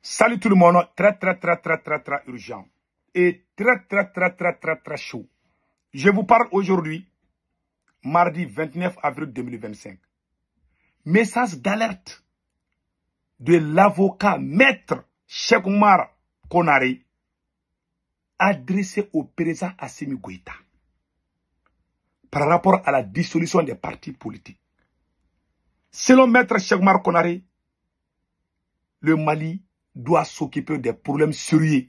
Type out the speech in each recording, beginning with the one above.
Salut tout le monde, très urgent et très chaud. Je vous parle aujourd'hui, mardi 29 avril 2025. Message d'alerte de l'avocat maître Cheikh Oumar Konaré adressé au président Assimi Goïta par rapport à la dissolution des partis politiques. Selon maître Cheikh Oumar Konaré, le Mali doit s'occuper des problèmes sérieux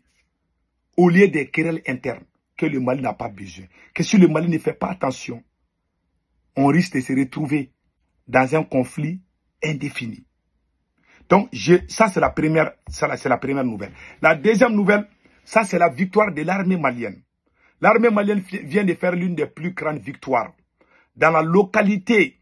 au lieu des querelles internes que le Mali n'a pas besoin. Que si le Mali ne fait pas attention, on risque de se retrouver dans un conflit indéfini. Donc, ça c'est la première nouvelle. La deuxième nouvelle, ça c'est la victoire de l'armée malienne. L'armée malienne vient de faire l'une des plus grandes victoires. Dans la localité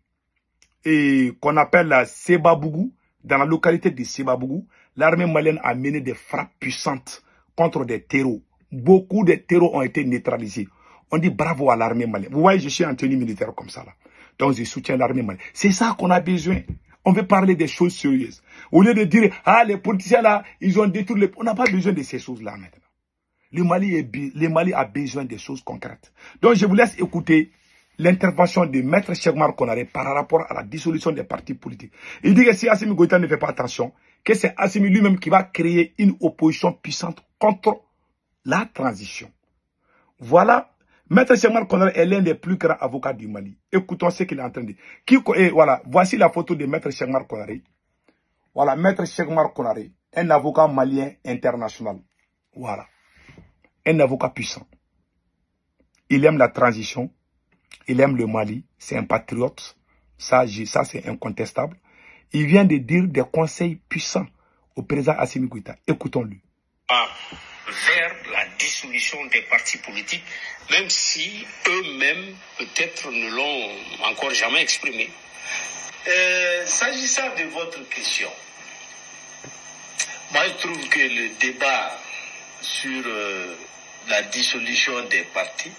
qu'on appelle Sebabougou, dans la localité de Sebabougou, l'armée malienne a mené des frappes puissantes contre des terreaux. Beaucoup de terreaux ont été neutralisés. On dit bravo à l'armée malienne. Vous voyez, je suis en tenue militaire comme ça là. Donc je soutiens l'armée malienne. C'est ça qu'on a besoin. On veut parler des choses sérieuses. Au lieu de dire, ah les politiciens là, ils ont détruit les... On n'a pas besoin de ces choses-là maintenant. Le Mali a besoin de choses concrètes. Donc je vous laisse écouter l'intervention de maître Cheikh Oumar Konaré par rapport à la dissolution des partis politiques. Il dit que si Assimi Goïta ne fait pas attention, que c'est Assimi lui-même qui va créer une opposition puissante contre la transition. Voilà, maître Cheikh Oumar Konaré est l'un des plus grands avocats du Mali. Écoutons ce qu'il est en train de dire. Voilà, voici la photo de maître Cheikh Oumar Konaré. Voilà, maître Cheikh Oumar Konaré, un avocat malien international. Voilà, un avocat puissant. Il aime la transition. Il aime le Mali, c'est un patriote, ça c'est incontestable. Il vient de dire des conseils puissants au président Assimi Goïta. Écoutons-le. Vers la dissolution des partis politiques, même si eux-mêmes peut-être ne l'ont encore jamais exprimé. S'agissant de votre question, moi je trouve que le débat sur la dissolution des partis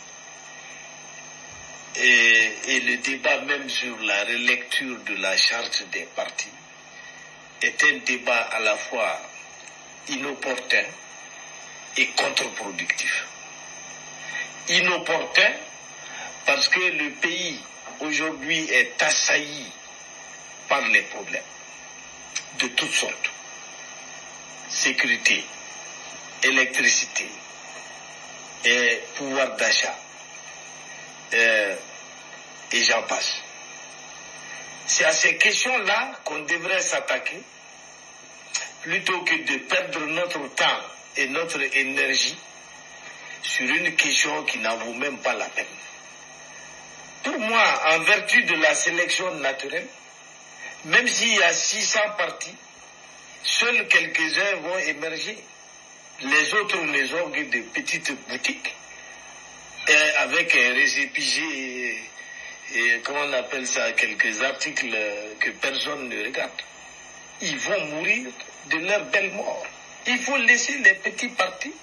et le débat même sur la relecture de la charte des partis est un débat à la fois inopportun et contre-productif. Inopportun parce que le pays aujourd'hui est assailli par les problèmes de toutes sortes. Sécurité, électricité, et pouvoir d'achat. Et j'en passe. C'est à ces questions-là qu'on devrait s'attaquer plutôt que de perdre notre temps et notre énergie sur une question qui n'en vaut même pas la peine. Pour moi, en vertu de la sélection naturelle, même s'il y a 600 partis, seuls quelques-uns vont émerger. Les autres ne sont que de petites boutiques. Avec un récépissé et comment on appelle ça, quelques articles que personne ne regarde. Ils vont mourir de leur belle mort. Il faut laisser les petits partis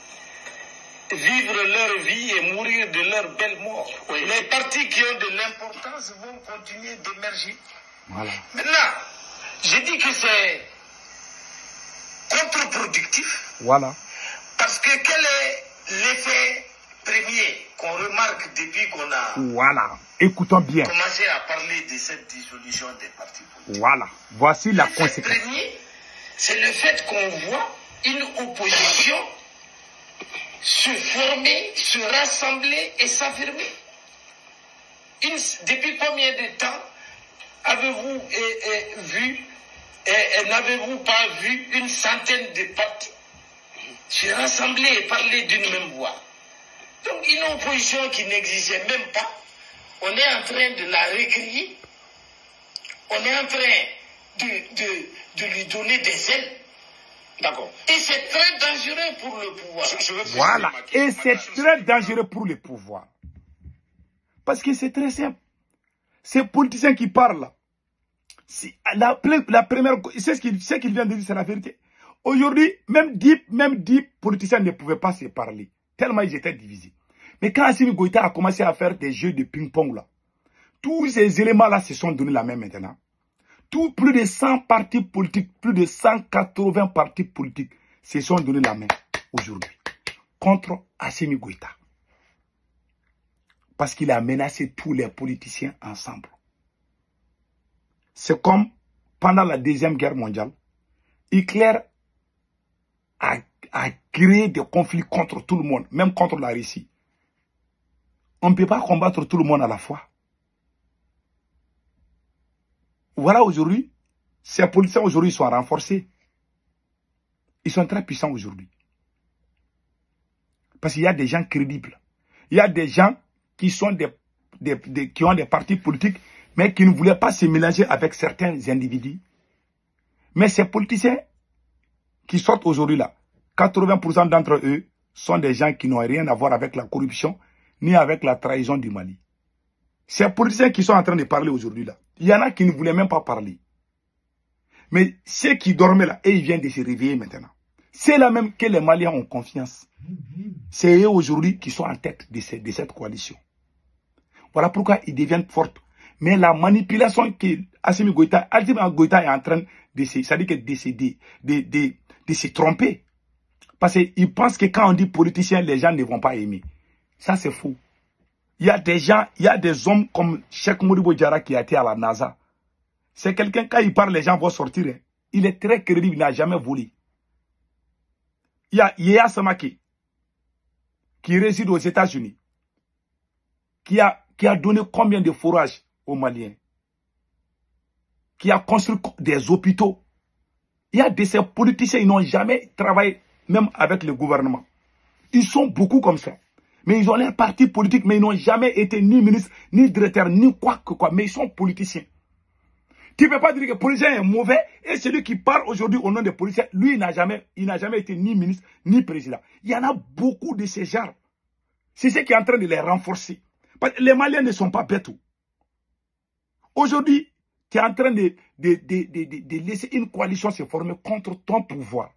vivre leur vie et mourir de leur belle mort. Oui. Les partis qui ont de l'importance vont continuer d'émerger. Voilà. Maintenant, je dis que c'est contre-productif. Voilà. Parce que quel est l'effet premier qu'on remarque depuis qu'on a Écoutons bien. commencé à parler de cette dissolution des partis politiques. Voilà, voici la conséquence. Le premier, c'est le fait qu'on voit une opposition se former, se rassembler et s'affirmer. Depuis combien de temps avez-vous vu, n'avez-vous pas vu une centaine de partis se rassembler et parler d'une même voix? Donc une opposition qui n'existait même pas, on est en train de la recréer, on est en train de lui donner des ailes. D'accord. Et c'est très dangereux pour le pouvoir. Voilà, et c'est très dangereux pour le pouvoir. Parce que c'est très simple. Ces politiciens qui parlent, la première, c'est ce qu'il vient de dire, c'est la vérité. Aujourd'hui, même 10 politiciens ne pouvaient pas se parler. Tellement ils étaient divisés. Mais quand Assimi Goïta a commencé à faire des jeux de ping-pong là, tous ces éléments-là se sont donnés la main maintenant. Plus de 100 partis politiques, plus de 180 partis politiques se sont donné la main aujourd'hui contre Assimi Goïta. Parce qu'il a menacé tous les politiciens ensemble. C'est comme pendant la Deuxième Guerre mondiale, Hitler a créé des conflits contre tout le monde, même contre la Russie. On ne peut pas combattre tout le monde à la fois. Voilà aujourd'hui, ces politiciens aujourd'hui sont renforcés. Ils sont très puissants aujourd'hui. Parce qu'il y a des gens crédibles. Il y a des gens qui sont qui ont des partis politiques, mais qui ne voulaient pas se mélanger avec certains individus. Mais ces politiciens qui sortent aujourd'hui là, 80% d'entre eux sont des gens qui n'ont rien à voir avec la corruption, ni avec la trahison du Mali. Ces politiciens qui sont en train de parler aujourd'hui là, il y en a qui ne voulaient même pas parler. Mais ceux qui dormaient là, et ils viennent de se réveiller maintenant. C'est là même que les Maliens ont confiance. C'est eux aujourd'hui qui sont en tête de cette coalition. Voilà pourquoi ils deviennent forts. Mais la manipulation que Assimi Goïta est en train de se tromper. Parce qu'ils pensent que quand on dit politicien, les gens ne vont pas aimer. Ça, c'est faux. Il y a des gens, il y a des hommes comme Cheikh Modibo Diarra qui a été à la NASA. C'est quelqu'un, quand il parle, les gens vont sortir. Hein. Il est très crédible, il n'a jamais volé. Il y a Yaya Samake, qui réside aux États-Unis, qui a donné combien de fourrages aux Maliens, qui a construit des hôpitaux. Il y a de ces politiciens, ils n'ont jamais travaillé, même avec le gouvernement. Ils sont beaucoup comme ça. Mais ils ont leur parti politique, mais ils n'ont jamais été ni ministre, ni directeur, ni quoi que quoi. Mais ils sont politiciens. Tu ne peux pas dire que le politicien est mauvais et celui qui parle aujourd'hui au nom des policiers, lui, il n'a jamais été ni ministre, ni président. Il y en a beaucoup de ces genres. C'est ce qui est en train de les renforcer. Parce que les Maliens ne sont pas bêtes. Aujourd'hui, tu es en train de laisser une coalition se former contre ton pouvoir.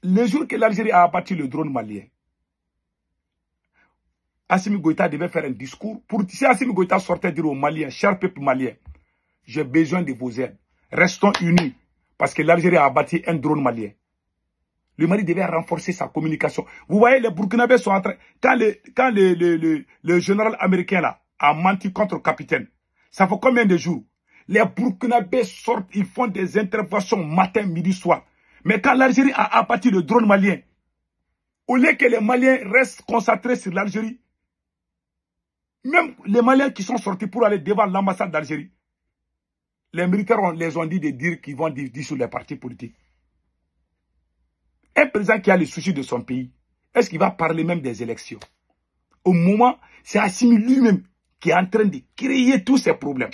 Le jour que l'Algérie a abattu le drone malien, Assimi Goïta devait faire un discours. Si Assimi Goïta sortait dire aux Maliens, cher peuple malien, j'ai besoin de vos aides. Restons unis. Parce que l'Algérie a abattu un drone malien. Le Mali devait renforcer sa communication. Vous voyez, les Burkinabés sont en train... Quand le général américain là, a menti contre le capitaine, ça fait combien de jours? Les Burkinabés sortent, ils font des interventions matin, midi, soir. Mais quand l'Algérie a abattu le drone malien, au lieu que les Maliens restent concentrés sur l'Algérie, même les Maliens qui sont sortis pour aller devant l'ambassade d'Algérie, les militaires les ont dit de dire qu'ils vont dissoudre les partis politiques. Un président qui a le souci de son pays, est-ce qu'il va parler même des élections? Au moment, c'est Assimi lui-même qui est en train de créer tous ces problèmes.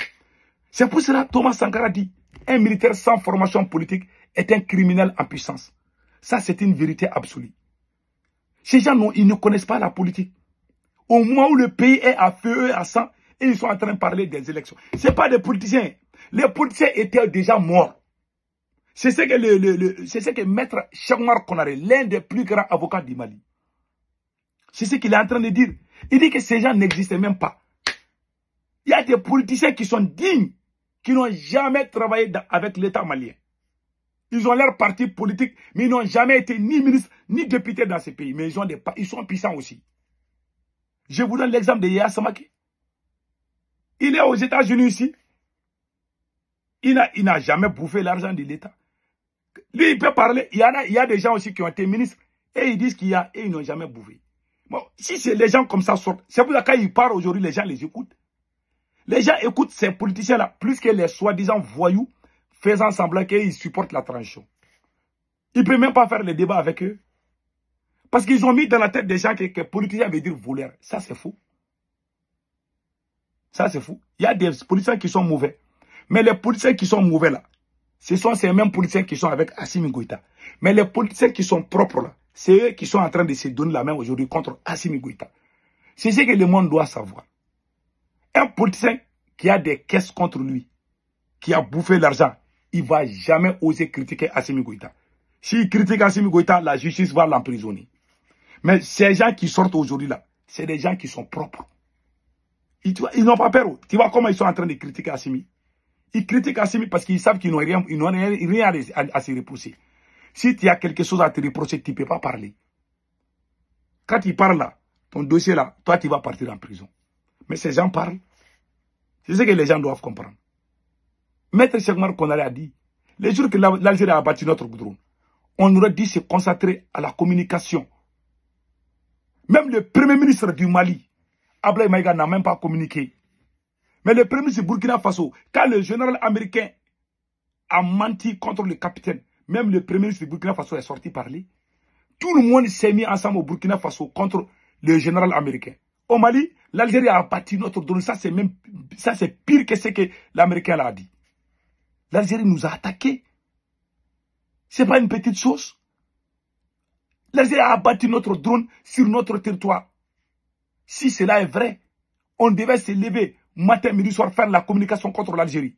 C'est pour cela que Thomas Sankara dit, un militaire sans formation politique est un criminel en puissance. Ça, c'est une vérité absolue. Ces gens, ils ne connaissent pas la politique. Au moment où le pays est à feu et à sang, et ils sont en train de parler des élections. Ce n'est pas des politiciens. Les politiciens étaient déjà morts. C'est ce que Maître Cheikh Oumar Konaré, l'un des plus grands avocats du Mali, c'est ce qu'il est en train de dire. Il dit que ces gens n'existaient même pas. Il y a des politiciens qui sont dignes, qui n'ont jamais travaillé avec l'État malien. Ils ont leur parti politique, mais ils n'ont jamais été ni ministres, ni députés dans ces pays. Mais ils sont puissants aussi. Je vous donne l'exemple de Yaya Samake. Il est aux États-Unis ici. Il n'a jamais bouffé l'argent de l'État. Lui, il peut parler. Il y a des gens aussi qui ont été ministres et ils disent et ils n'ont jamais bouffé. Bon, si les gens comme ça sortent, c'est pour ça que quand ils parlent aujourd'hui, les gens les écoutent. Les gens écoutent ces politiciens-là plus que les soi-disant voyous faisant semblant qu'ils supportent la transition. Ils ne peuvent même pas faire le débat avec eux. Parce qu'ils ont mis dans la tête des gens que politicien veut dire voleur. Ça, c'est faux. Ça, c'est fou. Il y a des politiciens qui sont mauvais. Mais les politiciens qui sont mauvais là, ce sont ces mêmes politiciens qui sont avec Assimi Goïta. Mais les politiciens qui sont propres là, c'est eux qui sont en train de se donner la main aujourd'hui contre Assimi Goïta. C'est ce que le monde doit savoir. Un politicien qui a des caisses contre lui, qui a bouffé l'argent, il ne va jamais oser critiquer Assimi Goïta. S'il critique Assimi Goïta, la justice va l'emprisonner. Mais ces gens qui sortent aujourd'hui là, c'est des gens qui sont propres. Ils n'ont pas peur. Tu vois comment ils sont en train de critiquer Assimi? Ils critiquent Assimi parce qu'ils savent qu'ils n'ont rien à se repousser. Si tu as quelque chose à te reprocher, tu ne peux pas parler. Quand tu parles là, ton dossier là, toi tu vas partir en prison. Mais ces gens parlent. C'est ce que les gens doivent comprendre. Maître Cheikh Oumar Konaré a dit, les jours que l'Algérie a abattu notre goudron, on aurait dû se concentrer à la communication. Même le premier ministre du Mali, Ablaye Maïga, n'a même pas communiqué. Mais le premier ministre du Burkina Faso, quand le général américain a menti contre le capitaine, même le premier ministre du Burkina Faso est sorti parler. Tout le monde s'est mis ensemble au Burkina Faso contre le général américain. Au Mali, l'Algérie a abattu notre drone. Ça, c'est pire que ce que l'Américain l'a dit. L'Algérie nous a attaqués. Ce n'est pas une petite chose. L'Algérie a abattu notre drone sur notre territoire. Si cela est vrai, on devait se lever matin, midi, soir, faire la communication contre l'Algérie.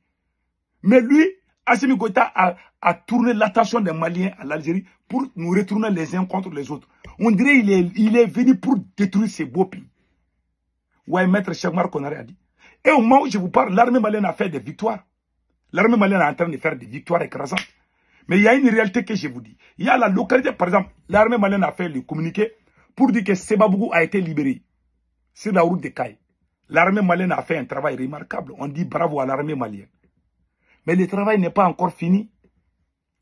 Mais lui, Assimi Goïta a tourné l'attention des Maliens à l'Algérie pour nous retourner les uns contre les autres. On dirait qu'il est venu pour détruire ces beaux pays. Ouais, Maître Cheikh Oumar Konaré a dit. Et au moment où je vous parle, l'armée malienne a fait des victoires. L'armée malienne est en train de faire des victoires écrasantes. Mais il y a une réalité que je vous dis. Il y a la localité, par exemple, l'armée malienne a fait le communiqué pour dire que Sebabougou a été libéré sur la route de Caille. L'armée malienne a fait un travail remarquable. On dit bravo à l'armée malienne. Mais le travail n'est pas encore fini.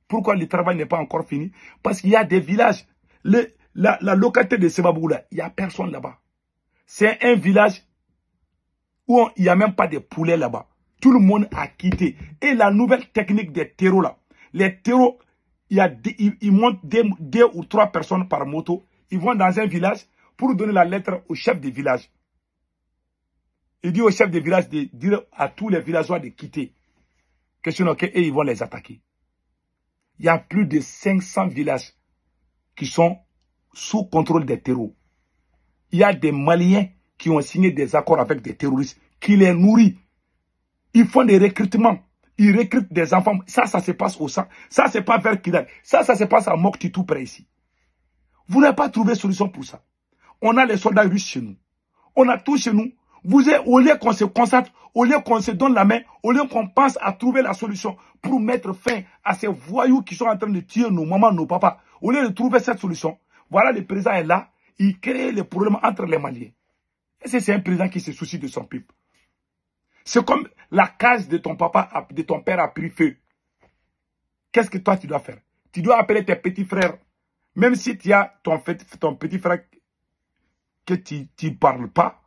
Pourquoi le travail n'est pas encore fini? Parce qu'il y a des villages. La localité de Sebabougou, là, il n'y a personne là-bas. C'est un village où il n'y a même pas de poulets là-bas. Tout le monde a quitté. Et la nouvelle technique des terreaux là. Les terreaux, ils montent deux ou trois personnes par moto. Ils vont dans un village pour donner la lettre au chef de village. Il dit au chef de village de dire à tous les villageois de quitter. Que sinon, ils vont les attaquer. Il y a plus de 500 villages qui sont sous contrôle des terreaux. Il y a des Maliens qui ont signé des accords avec des terroristes, qui les nourrissent. Ils font des recrutements. Ils recrutent des enfants. Ça se passe au sang. Ça, c'est pas vers Kidal. Ça se passe à Mokti, tout près ici. Vous n'avez pas trouvé solution pour ça. On a les soldats russes chez nous. On a tout chez nous. Au lieu qu'on se concentre, au lieu qu'on se donne la main, au lieu qu'on pense à trouver la solution pour mettre fin à ces voyous qui sont en train de tuer nos mamans, nos papas, au lieu de trouver cette solution, voilà, le président est là, il crée les problèmes entre les Maliens. Et c'est un président qui se soucie de son peuple. C'est comme la case de ton papa, de ton père a pris feu. Qu'est-ce que toi tu dois faire? Tu dois appeler tes petits frères. Même si tu as ton petit frère que tu ne parles pas,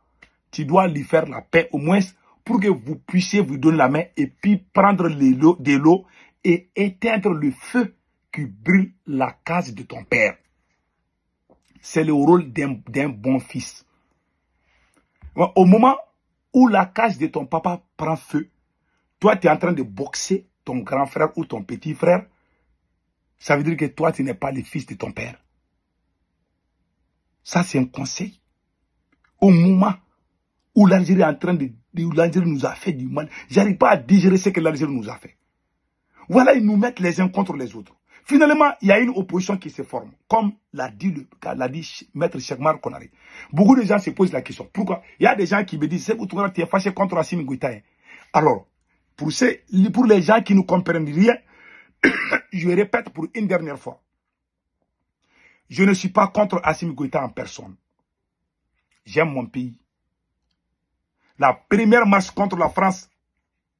tu dois lui faire la paix au moins pour que vous puissiez vous donner la main et puis prendre de l'eau et éteindre le feu qui brûle la case de ton père. C'est le rôle d'un bon fils. Au moment où la case de ton papa prend feu, toi tu es en train de boxer ton grand frère ou ton petit frère, ça veut dire que toi tu n'es pas le fils de ton père. Ça c'est un conseil. Au moment où l'Algérie est en train l'Algérie nous a fait du mal. J'arrive pas à digérer ce que l'Algérie nous a fait. Voilà, ils nous mettent les uns contre les autres. Finalement, il y a une opposition qui se forme. Comme l'a dit Maître Cheikh Oumar Konaré. Beaucoup de gens se posent la question. Pourquoi? Il y a des gens qui me disent, c'est pour toi, tu es fâché contre Assimi Goïta. Alors, pour les gens qui ne comprennent rien, je répète pour une dernière fois. Je ne suis pas contre Assimi Goïta en personne. J'aime mon pays. La première marche contre la France,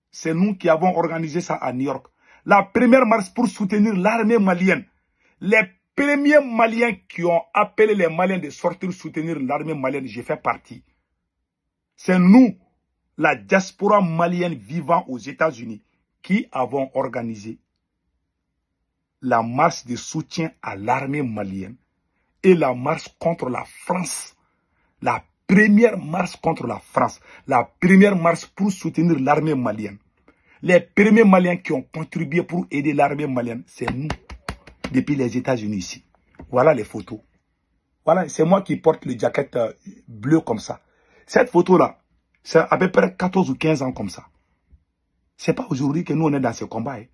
c'est nous qui avons organisé ça à New York. La première marche pour soutenir l'armée malienne. Les premiers Maliens qui ont appelé les Maliens de sortir soutenir l'armée malienne, j'ai fait partie. C'est nous, la diaspora malienne vivant aux États-Unis, qui avons organisé la marche de soutien à l'armée malienne et la marche contre la France. La première marche contre la France, la première marche pour soutenir l'armée malienne. Les premiers Maliens qui ont contribué pour aider l'armée malienne, c'est nous, depuis les États-Unis ici. Voilà les photos. Voilà, c'est moi qui porte le jacket bleu comme ça. Cette photo-là, c'est à peu près 14 ou 15 ans comme ça. C'est pas aujourd'hui que nous on est dans ce combat. Hein.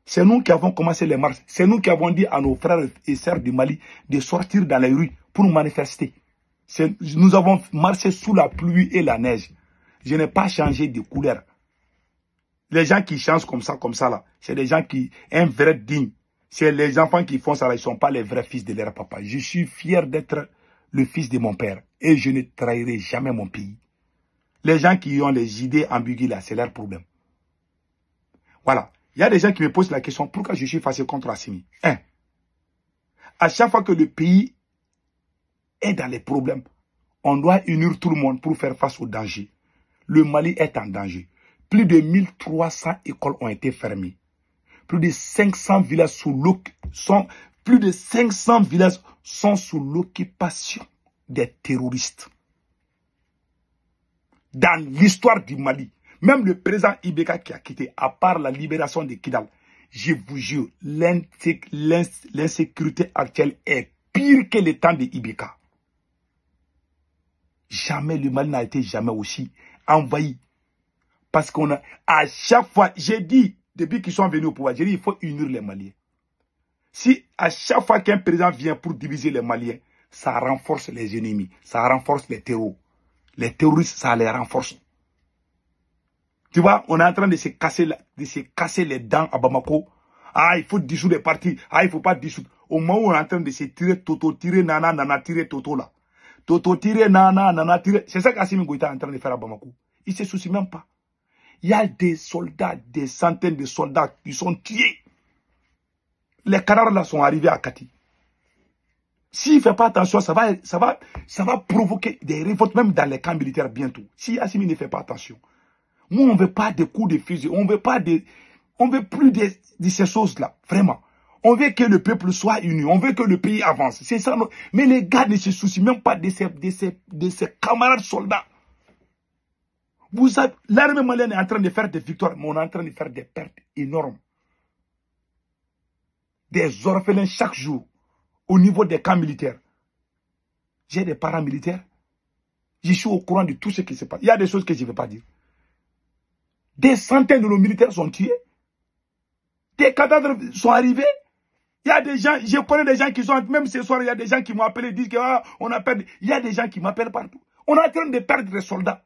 C'est nous qui avons commencé les marches. C'est nous qui avons dit à nos frères et sœurs du Mali de sortir dans les rues pour manifester. Nous avons marché sous la pluie et la neige. Je n'ai pas changé de couleur. Les gens qui changent comme ça là, c'est des gens qui, un vrai digne. C'est les enfants qui font ça, là, ils ne sont pas les vrais fils de leur papa. Je suis fier d'être le fils de mon père. Et je ne trahirai jamais mon pays. Les gens qui ont les idées ambiguës, là, c'est leur problème. Voilà. Il y a des gens qui me posent la question, pourquoi je suis fâché contre Assimi? À chaque fois que le pays est dans les problèmes, on doit unir tout le monde pour faire face au danger. Le Mali est en danger. Plus de 1300 écoles ont été fermées. Plus de 500 villages sont sous l'occupation des terroristes. Dans l'histoire du Mali, même le président Ibeka qui a quitté, à part la libération de Kidal, je vous jure, l'insécurité actuelle est pire que le temps de Ibeka. Jamais le Mali n'a été jamais aussi envahi. Parce qu'on a, à chaque fois, j'ai dit, depuis qu'ils sont venus au pouvoir, j'ai dit, il faut unir les Maliens. Si à chaque fois qu'un président vient pour diviser les Maliens, ça renforce les ennemis, ça renforce les terroristes. Les terroristes, ça les renforce. Tu vois, on est en train de se casser les dents à Bamako. Ah, il faut dissoudre les partis. Ah, il ne faut pas dissoudre. Au moment où on est en train de se tirer Toto, tirer Nana, Nana, tirer Toto là. Toto, tirer Nana, Nana, tirer. C'est ça qu'Assimi Goïta est en train de faire à Bamako. Il ne se soucie même pas. Il y a des soldats, des centaines de soldats qui sont tués. Les cadavres là sont arrivés à Kati. S'il ne fait pas attention, ça va provoquer des révoltes même dans les camps militaires bientôt. Si Assimi ne fait pas attention. Nous, on ne veut pas des coups de fusil. On veut plus de ces choses-là. Vraiment. On veut que le peuple soit uni. On veut que le pays avance. C'est ça. Mais les gars ne se soucient même pas de ces camarades soldats. L'armée malienne est en train de faire des victoires, mais on est en train de faire des pertes énormes. Des orphelins chaque jour au niveau des camps militaires. J'ai des parents militaires. Je suis au courant de tout ce qui se passe. Il y a des choses que je ne vais pas dire. Des centaines de nos militaires sont tués. Des cadavres sont arrivés. Il y a des gens, je connais des gens qui sont, même ce soir, il y a des gens qui m'ont appelé, disent qu'on a perdu. Il y a des gens qui m'appellent partout. On est en train de perdre des soldats.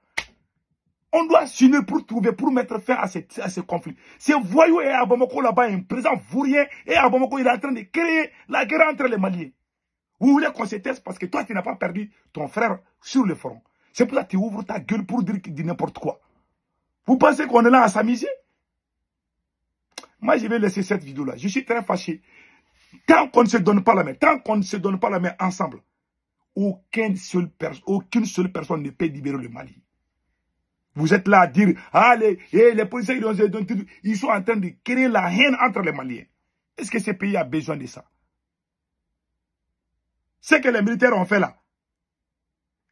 On doit s'unir pour mettre fin à ce conflit. Ces voyous et à Bamako là-bas, un président vaurien et à Bamako, il est en train de créer la guerre entre les Maliens. Vous voulez qu'on se teste parce que toi, tu n'as pas perdu ton frère sur le front. C'est pour ça que tu ouvres ta gueule pour dire n'importe quoi. Vous pensez qu'on est là à s'amuser? Moi, je vais laisser cette vidéo-là. Je suis très fâché. Tant qu'on ne se donne pas la main, tant qu'on ne se donne pas la main ensemble, aucune seule personne ne peut libérer le Mali. Vous êtes là à dire, ah, les policiers, ils sont en train de créer la haine entre les Maliens. Est-ce que ce pays a besoin de ça? Ce que les militaires ont fait là.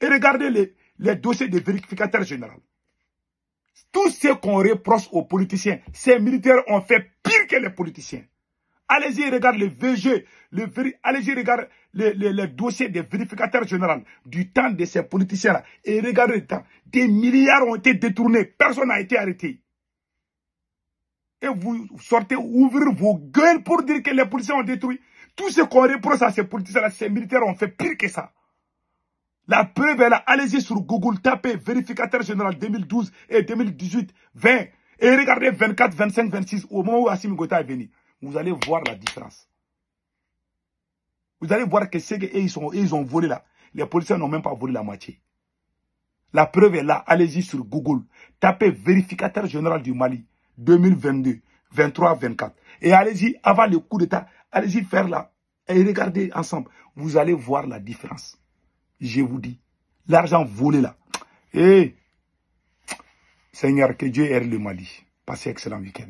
Et regardez les dossiers des vérificateurs généraux. Tout ce qu'on reproche aux politiciens, ces militaires ont fait pire que les politiciens. Allez-y, regardez le VG, allez-y, regardez les dossiers des vérificateurs généraux du temps de ces politiciens-là. Et regardez le temps. Des milliards ont été détournés. Personne n'a été arrêté. Et vous sortez ouvrir vos gueules pour dire que les policiers ont détruit. Tout ce qu'on reproche à ces politiciens-là, ces militaires ont fait pire que ça. La preuve est là. Allez-y sur Google, tapez vérificateur général 2012 et 2018, 20. Et regardez 24, 25, 26, au moment où Assimi Goïta est venu. Vous allez voir la différence. Vous allez voir que c'est qu'ils ont volé là. Les policiers n'ont même pas volé la moitié. La preuve est là. Allez-y sur Google. Tapez vérificateur général du Mali 2022, 23, 24. Et allez-y, avant le coup d'État, allez-y faire là. Et regardez ensemble. Vous allez voir la différence. Je vous dis. L'argent volé là. Et Seigneur, que Dieu aide le Mali. Passez un excellent week-end.